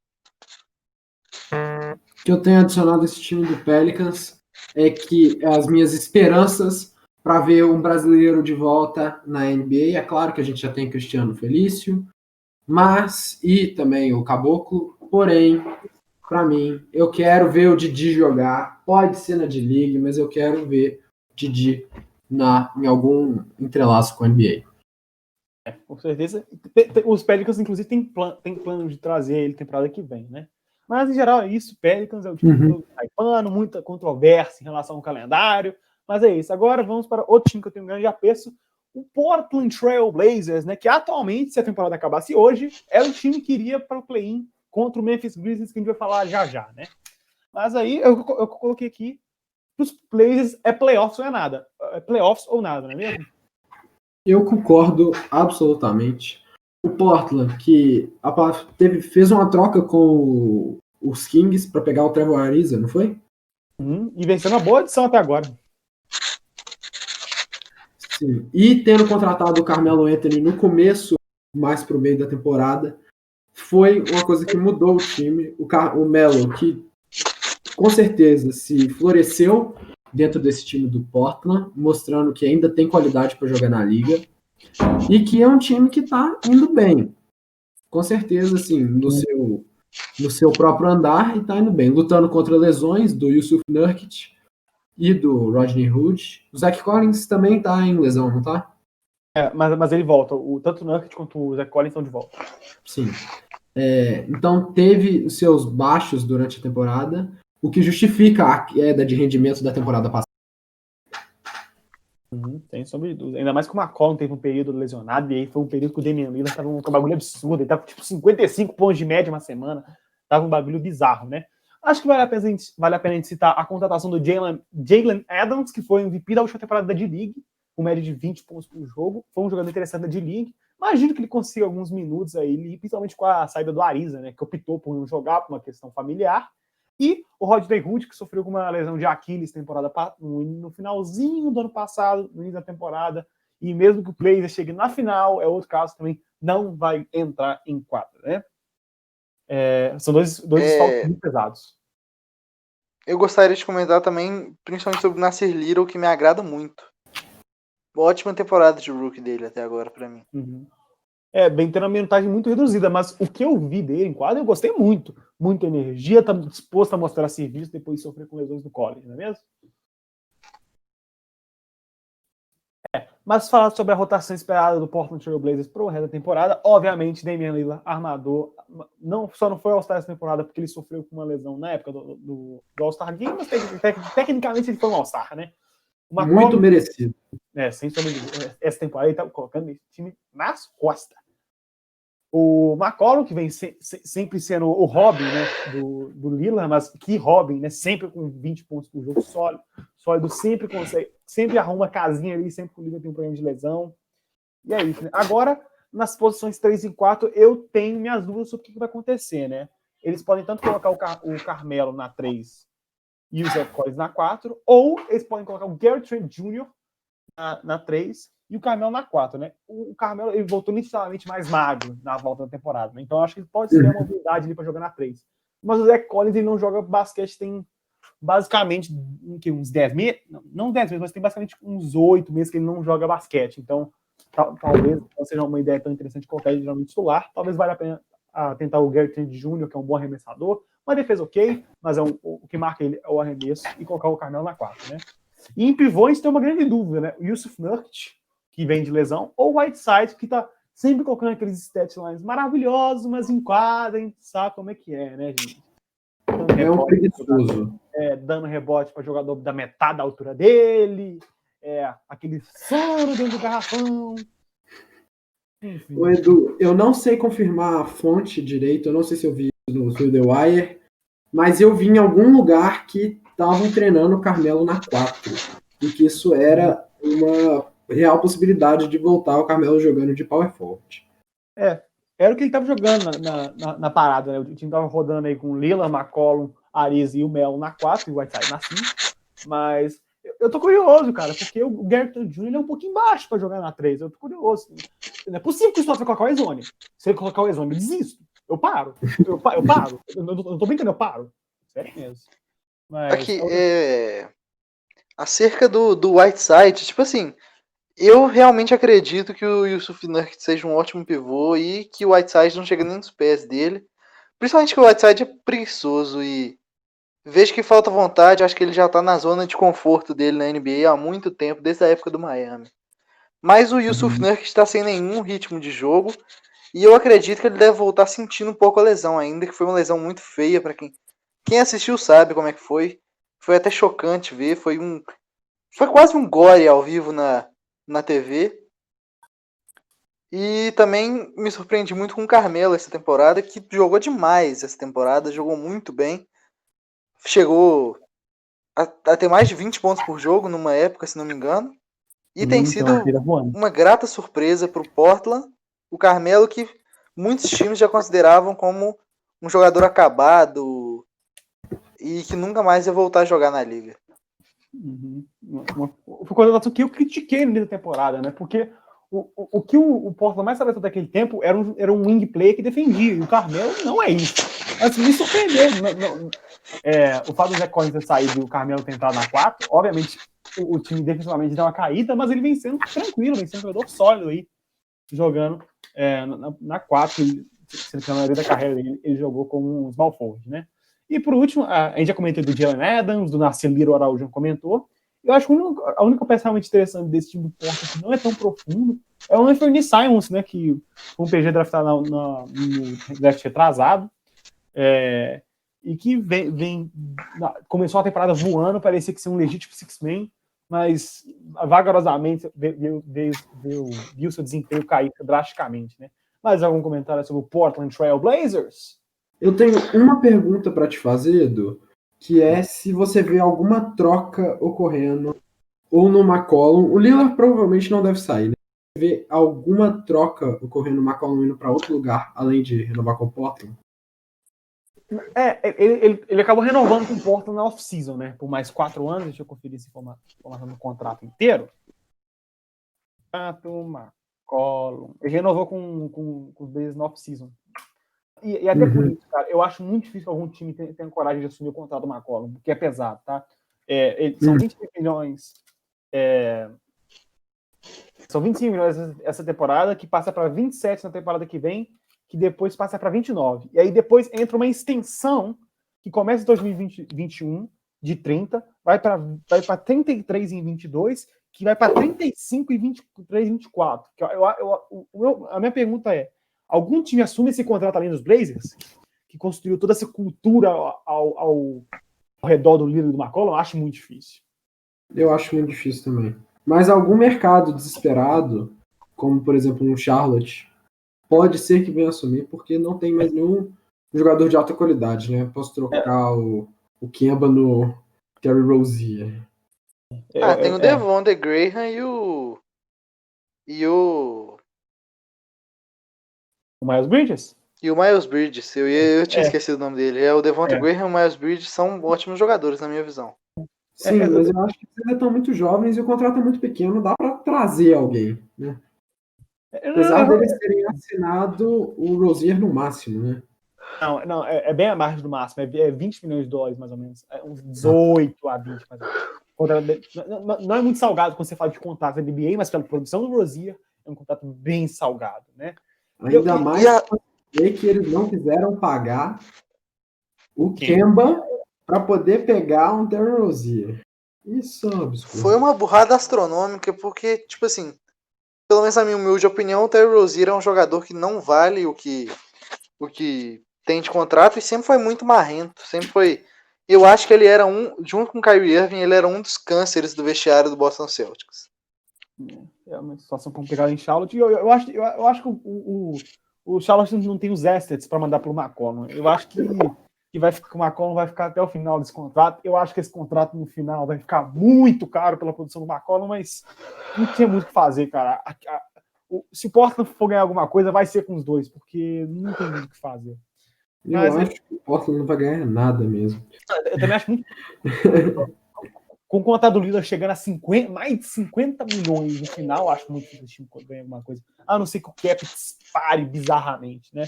O que eu tenho adicionado a esse time do Pelicans é que as minhas esperanças para ver um brasileiro de volta na NBA, é claro que a gente já tem Cristiano Felício, mas, e também o Caboclo, porém, para mim, eu quero ver o Didi jogar, pode ser na D-League, mas eu quero ver o Didi em algum entrelaço com a NBA. Com certeza. Os Pelicans, inclusive, tem plano de trazer ele temporada que vem, né? Mas, em geral, é isso. Pelicans é o time que está hypando, muita controvérsia em relação ao calendário. Mas é isso. Agora vamos para outro time que eu tenho um grande apreço, o Portland Trail Blazers, né? Que atualmente, se a temporada acabasse hoje, é o time que iria para o play-in contra o Memphis Grizzlies, que a gente vai falar já, né? Mas aí eu coloquei aqui, os Blazers é playoffs ou é nada. É playoffs ou nada, não é mesmo? Eu concordo absolutamente. O Portland, que fez uma troca com os Kings para pegar o Trevor Ariza, não foi? E vencendo uma boa edição até agora. Sim. E tendo contratado o Carmelo Anthony no começo, mais pro meio da temporada, foi uma coisa que mudou o time. O Melo, que com certeza se floresceu dentro desse time do Portland, mostrando que ainda tem qualidade para jogar na liga e que é um time que está indo bem. Com certeza, assim, no seu próprio andar e está indo bem. Lutando contra lesões do Yusuf Nurkic e do Rodney Hood. O Zach Collins também está em lesão, não está? Mas ele volta. Tanto o Nurkic quanto o Zach Collins estão de volta. Sim. Então teve os seus baixos durante a temporada, o que justifica a queda de rendimento da temporada passada. Sem sombra de dúvida. Ainda mais que o McCollum teve um período lesionado, e aí foi um período que o Damian Lillard estava um bagulho absurdo. Ele tava tipo 55 pontos de média uma semana. Tava um bagulho bizarro, né? Acho que vale a pena a gente citar a contratação do Jalen Adams, que foi MVP da última temporada da D-League, com média de 20 pontos por jogo. Foi um jogador interessante da D-League. Imagino que ele consiga alguns minutos aí, principalmente com a saída do Ariza, né? Que optou por não jogar por uma questão familiar. E o Rodney Hood, que sofreu com uma lesão de Aquiles no finalzinho do ano passado, no início da temporada. E mesmo que o Blazers chegue na final, é outro caso também, não vai entrar em quadra, né? São dois desfalques muito pesados. Eu gostaria de comentar também, principalmente sobre o Nasir Little, que me agrada muito. Ótima temporada de rookie dele até agora, pra mim. Bem, tendo uma minutagem muito reduzida, mas o que eu vi dele em quadra, eu gostei muito. Muita energia, tá disposto a mostrar serviço depois de sofrer com lesões no college, não é mesmo? Mas falar sobre a rotação esperada do Portland Trail Blazers para o resto da temporada, obviamente, Damian Lillard, armador, só não foi All-Star essa temporada porque ele sofreu com uma lesão na época do All-Star Game, mas tecnicamente ele foi um All-Star, né? Muito merecido. Sem sombra de dúvida. Essa temporada ele tá colocando esse time nas costas. O McCollum, que vem sempre sendo o Robin, né, do Lillard, mas que Robin, né, sempre com 20 pontos por jogo, sólido, sempre consegue, sempre arruma a casinha ali, sempre que o Lillard tem um problema de lesão. E é isso, né? Agora, nas posições 3 e 4, eu tenho minhas dúvidas sobre o que vai acontecer, né? Eles podem tanto colocar o Carmelo na 3 e o Zach Collins na 4, ou eles podem colocar o Gary Trent Jr. na 3 e o Carmelo na 4, né? O Carmelo, ele voltou inicialmente mais magro na volta da temporada, né? Então eu acho que ele pode ser uma mobilidade ali para jogar na 3. Mas o Zach Collins, ele não joga basquete, tem basicamente uns 10 meses, não 10 meses, mas tem basicamente uns 8 meses que ele não joga basquete. Então, talvez não seja uma ideia tão interessante colocar ele geralmente titular. Talvez valha a pena tentar o Gary Trent Jr., que é um bom arremessador, uma defesa ok, mas o que marca ele é o arremesso, e colocar o Carmelo na 4, né? E em pivô a gente tem uma grande dúvida, né? O Yusuf Nurkic, que vem de lesão, ou o Whiteside, que tá sempre colocando aqueles statlines maravilhosos, mas em quadra, a gente sabe como é que é, né, gente? É um preguiçoso. dando rebote para jogador da metade da altura dele, aquele sono dentro do garrafão. Enfim. O Edu, eu não sei confirmar a fonte direito, eu não sei se eu vi isso no The Wire, mas eu vi em algum lugar que estavam treinando o Carmelo na 4, e que isso era uma real possibilidade de voltar o Carmelo jogando de power forward. Era o que ele estava jogando na parada, né? O time estava rodando aí com Lillard, McCollum, Ariz e o Melo na 4 e o Whiteside na 5. Mas eu tô curioso, cara, porque o Gary Trent Jr. é um pouquinho baixo para jogar na 3. Eu tô curioso. Não é possível que o Stoff vai colocar o Ezone. Se ele colocar o Ezone, eu desisto. Eu paro. Eu paro. Eu não tô brincando, eu paro. Sério mesmo. Mas, Aqui, acerca do Whiteside, tipo assim, eu realmente acredito que o Yusuf Nurkic seja um ótimo pivô e que o Whiteside não chega nem nos pés dele. Principalmente que o Whiteside é preguiçoso e vejo que falta vontade. Acho que ele já tá na zona de conforto dele na NBA há muito tempo, desde a época do Miami. Mas o Yusuf Nurkic está sem nenhum ritmo de jogo e eu acredito que ele deve voltar sentindo um pouco a lesão ainda, que foi uma lesão muito feia para quem assistiu sabe como é que foi. Foi até chocante ver, foi quase um gore ao vivo na TV. E também me surpreendi muito com o Carmelo essa temporada, que jogou demais essa temporada, jogou muito bem. Chegou a ter mais de 20 pontos por jogo numa época, se não me engano. E tem sido uma grata surpresa para o Portland. O Carmelo, que muitos times já consideravam como um jogador acabado e que nunca mais ia voltar a jogar na liga. Foi coisa que eu critiquei no meio da temporada, né? Porque o que o Portland mais sabia daquele tempo era um wing player que defendia, e o Carmelo não é isso. Assim, me surpreendeu. O fato do Zé Collins ter saído e o Carmelo ter entrado na 4, obviamente o time defensivamente deu uma caída, mas ele vem sendo tranquilo, vem sendo um jogador sólido aí, jogando na 4, sendo que na maioria da carreira dele, ele jogou como um small forward, né? E por último, a gente já comentou do Jalen Adams, do Nascer Liro Araújo comentou. Eu acho que a única peça realmente interessante desse time do Portland, que não é tão profundo, é o Anthony Simons, né, que foi um PG draftado no draft retrasado, e que começou a temporada voando, parecia que ser um legítimo six-man, mas vagarosamente viu seu desempenho cair drasticamente, né? Mais algum comentário sobre o Portland Trail Blazers? Eu tenho uma pergunta para te fazer, Edu, que é se você vê alguma troca ocorrendo ou no McCollum. O Lillard provavelmente não deve sair, né? Você vê alguma troca ocorrendo no McCollum indo para outro lugar, além de renovar com o Portland? Ele acabou renovando com o Portland na off-season, né? Por mais 4 anos. Deixa eu conferir essa informação no contrato inteiro. McCollum. Ele renovou com os Blazers na off-season. E até por isso, cara, eu acho muito difícil que algum time tenha coragem de assumir o contrato do McCollum, porque é pesado, tá? São 25 milhões. São 25 milhões essa temporada, que passa para 27 na temporada que vem, que depois passa para 29. E aí depois entra uma extensão que começa em 2021, de 30, vai para 33 em 22, que vai para 35 em 23 e 24. A minha pergunta é: algum time assume esse contrato além dos Blazers, que construiu toda essa cultura ao redor do Lillard e do McCollum? Eu acho muito difícil. Eu acho muito difícil também. Mas algum mercado desesperado, como por exemplo um Charlotte, pode ser que venha assumir, porque não tem mais nenhum jogador de alta qualidade, né? Posso trocar o Kemba no Terry Rozier. Tem o Devonte Graham e o Miles Bridges? E o Miles Bridges, eu tinha esquecido o nome dele. O Devonte Graham e o Miles Bridges são ótimos jogadores, na minha visão. Sim, mas eu acho que eles ainda estão muito jovens e o contrato é muito pequeno, dá para trazer alguém, né? Apesar deles terem assinado o Rozier no máximo, né? Não, é bem a margem do máximo, é 20 milhões de dólares, mais ou menos. Uns 18 a 20, mais ou menos. Não é muito salgado quando você fala de contrato da NBA, mas pela produção do Rozier, é um contrato bem salgado, né? Ainda mais que eles não quiseram pagar o Kemba para poder pegar um Terry Rozier. Isso é um absurdo. Foi uma burrada astronômica, porque, tipo assim, pelo menos na minha humilde opinião, o Terry Rozier é um jogador que não vale o que tem de contrato e sempre foi muito marrento, sempre foi Eu acho que ele era junto com o Kyrie Irving, ele era um dos cânceres do vestiário do Boston Celtics. É uma situação complicada em Charlotte. Eu acho que o Charlotte não tem os assets para mandar para o McCollum. Eu acho que o McCollum vai ficar até o final desse contrato. Eu acho que esse contrato no final vai ficar muito caro pela produção do McCollum, mas não tinha muito o que fazer, cara. Se o Portland for ganhar alguma coisa, vai ser com os dois, porque não tem muito o que fazer. Eu acho que o Portland não vai ganhar nada mesmo. Eu também acho muito. Com o contrato do Lillard chegando a mais de 50 milhões no final, acho muito difícil o time ganhar alguma coisa. A não ser que o cap dispare bizarramente, né?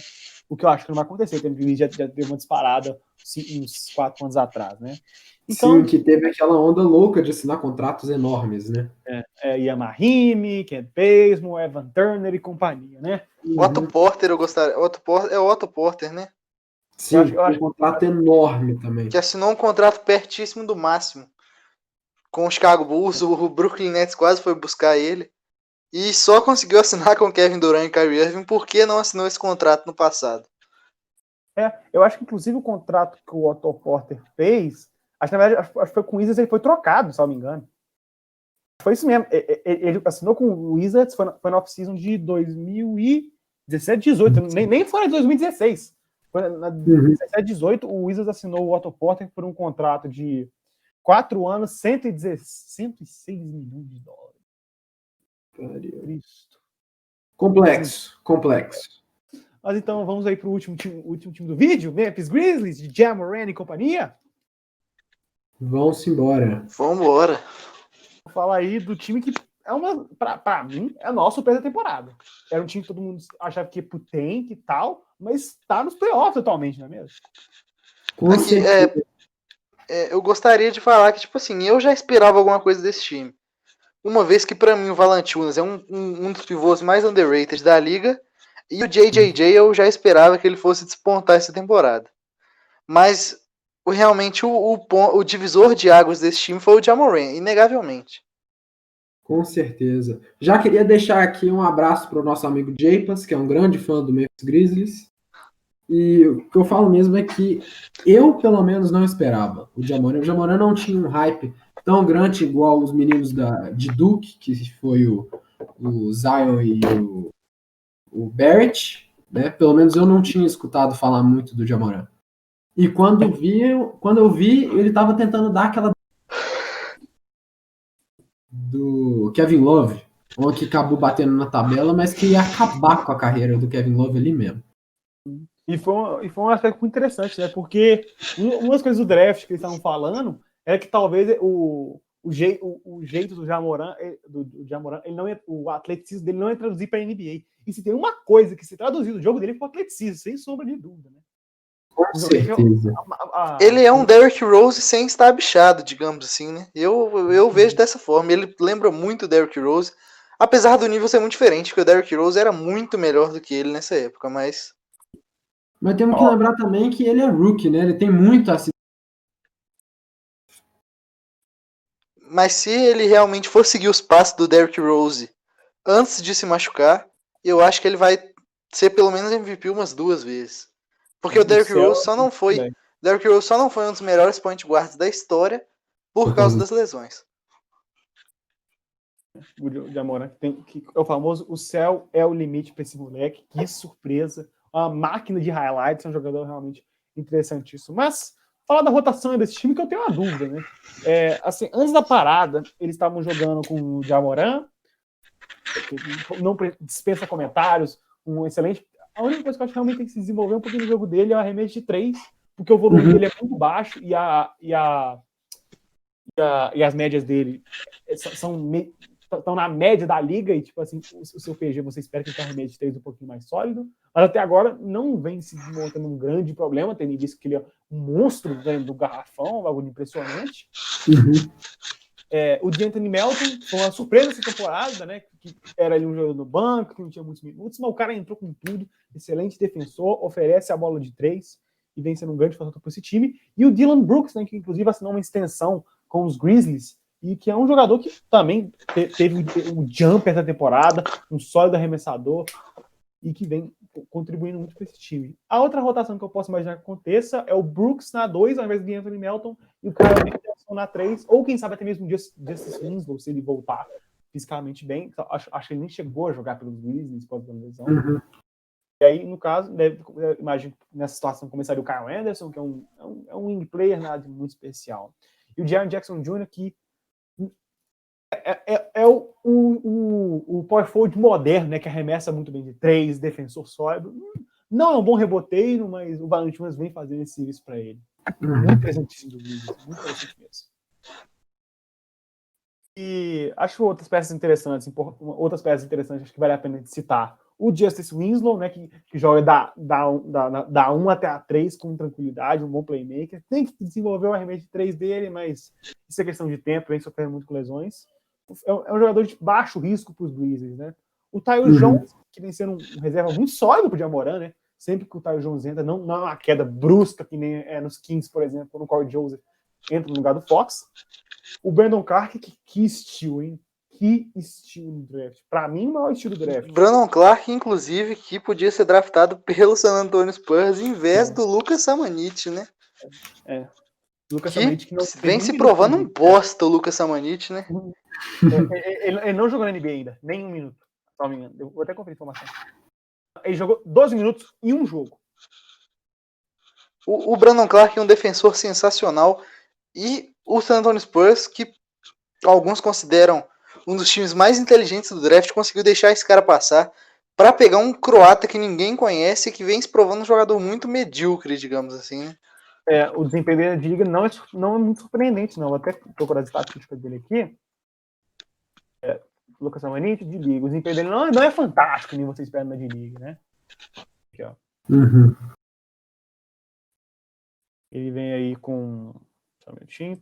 O que eu acho que não vai acontecer. O Temple já deu uma disparada uns 4 anos atrás, né? Então, sim, que teve aquela onda louca de assinar contratos enormes, né? Yama Hime, Kent Bazemore, Evan Turner e companhia, né? Otto Porter, eu gostaria. É o Otto Porter, né? Sim, eu acho um contrato enorme também. Que assinou um contrato pertíssimo do máximo. Com o Chicago Bulls, o Brooklyn Nets quase foi buscar ele. E só conseguiu assinar com Kevin Durant e Kyrie Irving porque não assinou esse contrato no passado. Eu acho que inclusive o contrato que o Otto Porter fez, acho que na verdade acho que foi com o Wizards, ele foi trocado, se eu não me engano. Foi isso mesmo. Ele assinou com o Wizards, foi na off-season de 2017, 18, nem foi em 2016. Foi na 17, 18, o Wizards assinou o Otto Porter por um contrato de 4 anos, 106 milhões de dólares. Cristo. Complexo. Mas então vamos aí para o último time do vídeo, Memphis Grizzlies, de Ja Morant e companhia. Vamos embora. Vambora. Vou falar aí do time que pra mim, é a nossa surpresa da temporada. Era um time que todo mundo achava que ia pro tank e tal, mas tá nos playoffs atualmente, não é mesmo? Eu gostaria de falar que, tipo assim, eu já esperava alguma coisa desse time. Uma vez que, pra mim, o Valanciunas é um dos pivôs mais underrated da liga, e o JJJ eu já esperava que ele fosse despontar essa temporada. Mas, realmente, o divisor de águas desse time foi o Ja Morant, inegavelmente. Com certeza. Já queria deixar aqui um abraço para o nosso amigo Japas, que é um grande fã do Memphis Grizzlies. E o que eu falo mesmo é que eu, pelo menos, não esperava o Ja Morant. O Ja Morant não tinha um hype tão grande igual os meninos de Duke, que foi o Zion e o Barrett, né? Pelo menos eu não tinha escutado falar muito do Ja Morant. E quando eu vi, ele estava tentando dar aquela do Kevin Love, que acabou batendo na tabela, mas que ia acabar com a carreira do Kevin Love ali mesmo. E foi um aspecto muito interessante, né? Porque uma das coisas do draft que eles estavam falando é que talvez o jeito do Ja Morant, ele não ia, o atleticismo dele não ia traduzir para a NBA. E se tem uma coisa que se traduziu do jogo dele foi o atleticismo, sem sombra de dúvida, né? Com certeza. Ele é um Derrick Rose sem estar bichado, digamos assim, né? Eu vejo dessa forma. Ele lembra muito o Derrick Rose, apesar do nível ser muito diferente, porque o Derrick Rose era muito melhor do que ele nessa época, mas temos que lembrar também que ele é rookie, né? Ele tem muito assim. Mas se ele realmente for seguir os passos do Derrick Rose antes de se machucar, eu acho que ele vai ser pelo menos MVP umas 2 vezes. Porque o Derrick Rose só não foi um dos melhores point guards da história por causa das lesões. O Ja Morant que é o famoso, o céu é o limite para esse moleque. Que surpresa. Uma máquina de highlights, é um jogador realmente interessantíssimo. Mas falar da rotação desse time que eu tenho uma dúvida, né? Assim, antes da parada, eles estavam jogando com o Ja Morant, que não dispensa comentários, um excelente. A única coisa que eu acho que realmente tem que se desenvolver um pouquinho no jogo dele é o arremesso de 3, porque o volume dele é muito baixo e as médias dele estão na média da liga, e tipo assim, o seu PG você espera que ele tenha um arremesso de 3 um pouquinho mais sólido, mas até agora não vem se montando um grande problema, tendo visto que ele é um monstro dentro do garrafão, algo impressionante. O D'Anthony Melton foi uma surpresa essa temporada, né? Que era ali um jogador no banco, que não tinha muitos minutos, mas o cara entrou com tudo, excelente defensor, oferece a bola de 3 e vem sendo um grande fator para esse time. E o Dillon Brooks, né, que inclusive assinou uma extensão com os Grizzlies, e que é um jogador que também teve um jumper essa temporada, um sólido arremessador, e que vem contribuindo muito para esse time. A outra rotação que eu posso imaginar que aconteça é o Brooks na 2, ao invés de Anthony Melton, e o Kyle Anderson na 3, ou quem sabe até mesmo o Justice Winslow, se ele voltar fisicamente bem. Acho que ele nem chegou a jogar pelos Grizzlies pós a lesão. E aí, no caso, imagino que nessa situação começaria o Kyle Anderson, que é um wing player, nada muito especial. E o Jaren Jackson Jr., que é o power forward moderno, né, que arremessa muito bem de 3, defensor sólido. Não é um bom reboteiro, mas o Valanciunas vem fazendo esse serviço para ele. Muito presentíssimo do vídeo, muito presente mesmo. E acho outras peças interessantes acho que vale a pena citar. O Justice Winslow, né, que joga da 1 até a 3 com tranquilidade, um bom playmaker. Tem que desenvolver o arremesso de 3 dele, mas isso é questão de tempo, vem sofrendo muito com lesões. É um jogador de baixo risco para os Grizzlies, né? O Tyus Jones, que vem sendo um reserva muito sólido para o Jamoran, né? Sempre que o Tyus Jones entra, não é uma queda brusca, que nem é nos Kings, por exemplo, quando o Corey Joseph entra no lugar do Fox. O Brandon Clark, que estilo, hein? Que estilo no draft. Pra mim, o maior estilo do draft. Brandon Clark, inclusive, que podia ser draftado pelo San Antonio Spurs em vez do Lucas Samanic, né? Lucas Samanic que não vem se provando um bosta o Lucas Samanic, né? Ele não jogou na NBA ainda, nem um minuto. Não me engano. Eu vou até conferir a informação. Ele jogou 12 minutos em um jogo. O Brandon Clark é um defensor sensacional. E o San Antonio Spurs, que alguns consideram um dos times mais inteligentes do draft, conseguiu deixar esse cara passar para pegar um croata que ninguém conhece e que vem se provando um jogador muito medíocre, digamos assim, né? O desempenho dele de liga não é muito surpreendente, não. Vou até procurar as estatísticas dele aqui. Lucas Samanic, de liga. O desempenho dele não é fantástico, nem você espera na de liga, né? Aqui, ó. Ele vem aí com... Só um minutinho.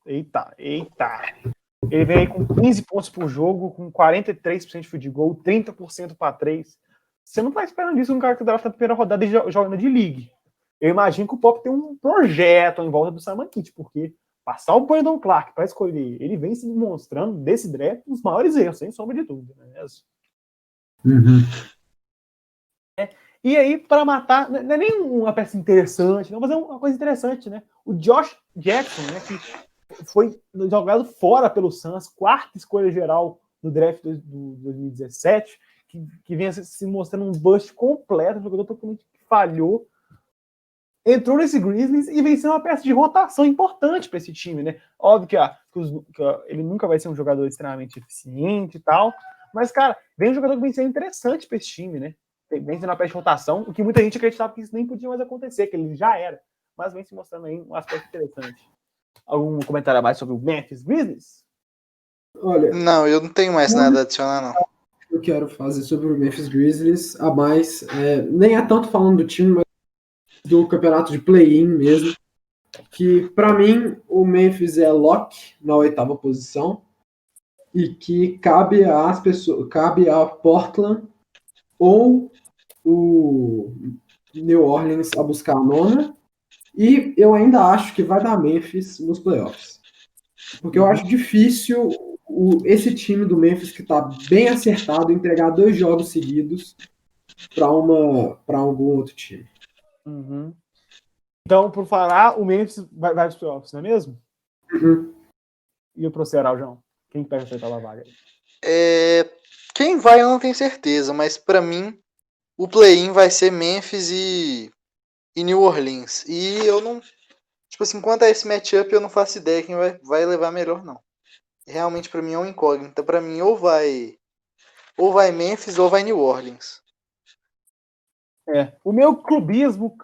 Eita. Ele vem aí com 15 pontos por jogo, com 43% de field goal, 30% para 3. Você não tá esperando isso um cara que drafta na primeira rodada e joga na D-League. Eu imagino que o Pop tem um projeto em volta do Samanic, porque passar o Brandon Clark para escolher, ele vem se demonstrando desse draft os maiores erros, sem sombra de dúvida. Né? E aí, para matar, não é nem uma peça interessante, não, mas é uma coisa interessante, né? O Josh Jackson, né, que foi jogado fora pelo Suns, 4ª escolha geral no draft do 2017, que vem se mostrando um bust completo, um jogador totalmente que falhou, entrou nesse Grizzlies e vem sendo uma peça de rotação importante para esse time, né? Óbvio que ele nunca vai ser um jogador extremamente eficiente e tal, mas, cara, vem um jogador que vem sendo interessante para esse time, né? Vem sendo uma peça de rotação, o que muita gente acreditava que isso nem podia mais acontecer, que ele já era, mas vem se mostrando aí um aspecto interessante. Algum comentário a mais sobre o Memphis Grizzlies? Olha, não, eu não tenho mais nada a adicionar, não. Eu quero fazer sobre o Memphis Grizzlies a mais, nem é tanto falando do time, mas do campeonato de play-in mesmo, que para mim o Memphis é lock na 8ª posição e que cabe a Portland ou o New Orleans a buscar a 9ª, e eu ainda acho que vai dar Memphis nos playoffs, porque eu acho difícil esse time do Memphis, que está bem acertado, entregar 2 jogos seguidos para algum outro time. Então, por falar, o Memphis vai para os playoffs, não é mesmo? E o pro Ceará, João? Quem pega essa 8ª vaga? Quem vai eu não tenho certeza, mas para mim o play-in vai ser Memphis e New Orleans. E eu não... Tipo assim, quanto a esse matchup, eu não faço ideia quem vai levar melhor, não. Realmente, pra mim, é um incógnito. Pra mim, ou vai Memphis ou vai New Orleans. O meu clubismo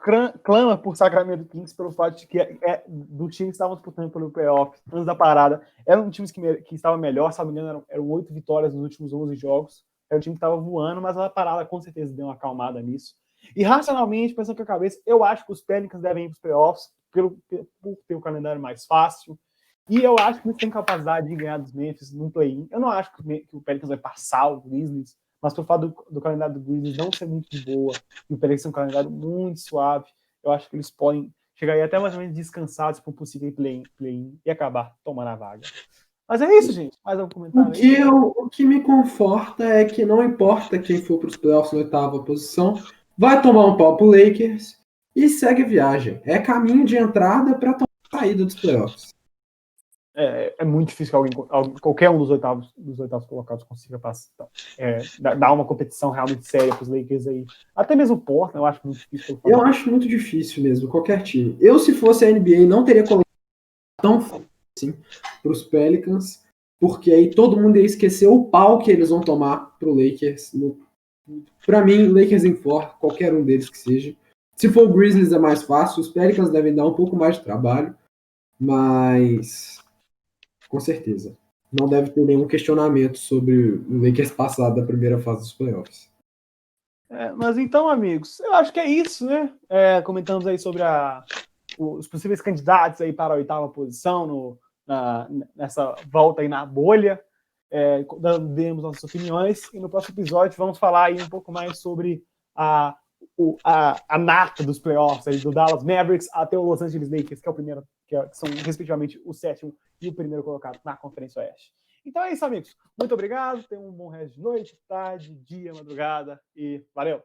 clama por Sacramento Kings pelo fato de que do time que estavam disputando pelo playoff antes da parada. Era um time que estava melhor, se não me engano, eram 8 vitórias nos últimos 11 jogos. Era um time que estava voando, mas a parada com certeza deu uma acalmada nisso. E racionalmente, pensando com a cabeça, eu acho que os Pelicans devem ir para os playoffs por ter o calendário mais fácil. E eu acho que eles têm capacidade de ganhar dos Memphis num play-in. Eu não acho que o Pelicans vai passar o Grizzlies, mas por fato do calendário do Grizzlies não ser muito de boa, e o Pelicans é um calendário muito suave, eu acho que eles podem chegar aí até mais ou menos descansados para um possível play-in e acabar tomando a vaga. Mas é isso, gente. Mais algum comentário aí? O que me conforta é que não importa quem for para os playoffs na 8ª posição, vai tomar um pau pro Lakers e segue a viagem. É caminho de entrada para tomar a saída dos playoffs. É muito difícil que qualquer um dos oitavos colocados consiga passar. Então, dar uma competição realmente séria para os Lakers aí. Até mesmo o Portland, eu acho muito difícil. Eu acho muito difícil mesmo, qualquer time. Eu, se fosse a NBA, não teria colocado tão fácil assim para os Pelicans, porque aí todo mundo ia esquecer o pau que eles vão tomar pro Lakers. Para mim, Lakers em 4, qualquer um deles que seja. Se for o Grizzlies é mais fácil, os Pelicans devem dar um pouco mais de trabalho, mas com certeza não deve ter nenhum questionamento sobre o Lakers passar da primeira fase dos playoffs. Mas então, amigos, eu acho que é isso, né? Comentamos aí sobre os possíveis candidatos aí para a 8ª posição nessa volta aí na bolha. Demos nossas opiniões e no próximo episódio vamos falar aí um pouco mais sobre a nata dos playoffs aí, do Dallas Mavericks até o Los Angeles Lakers, que é o primeiro, que são respectivamente o 7º e o primeiro colocado na Conferência Oeste. Então é isso, amigos. Muito obrigado. Tenham um bom resto de noite, tarde, dia, madrugada e valeu!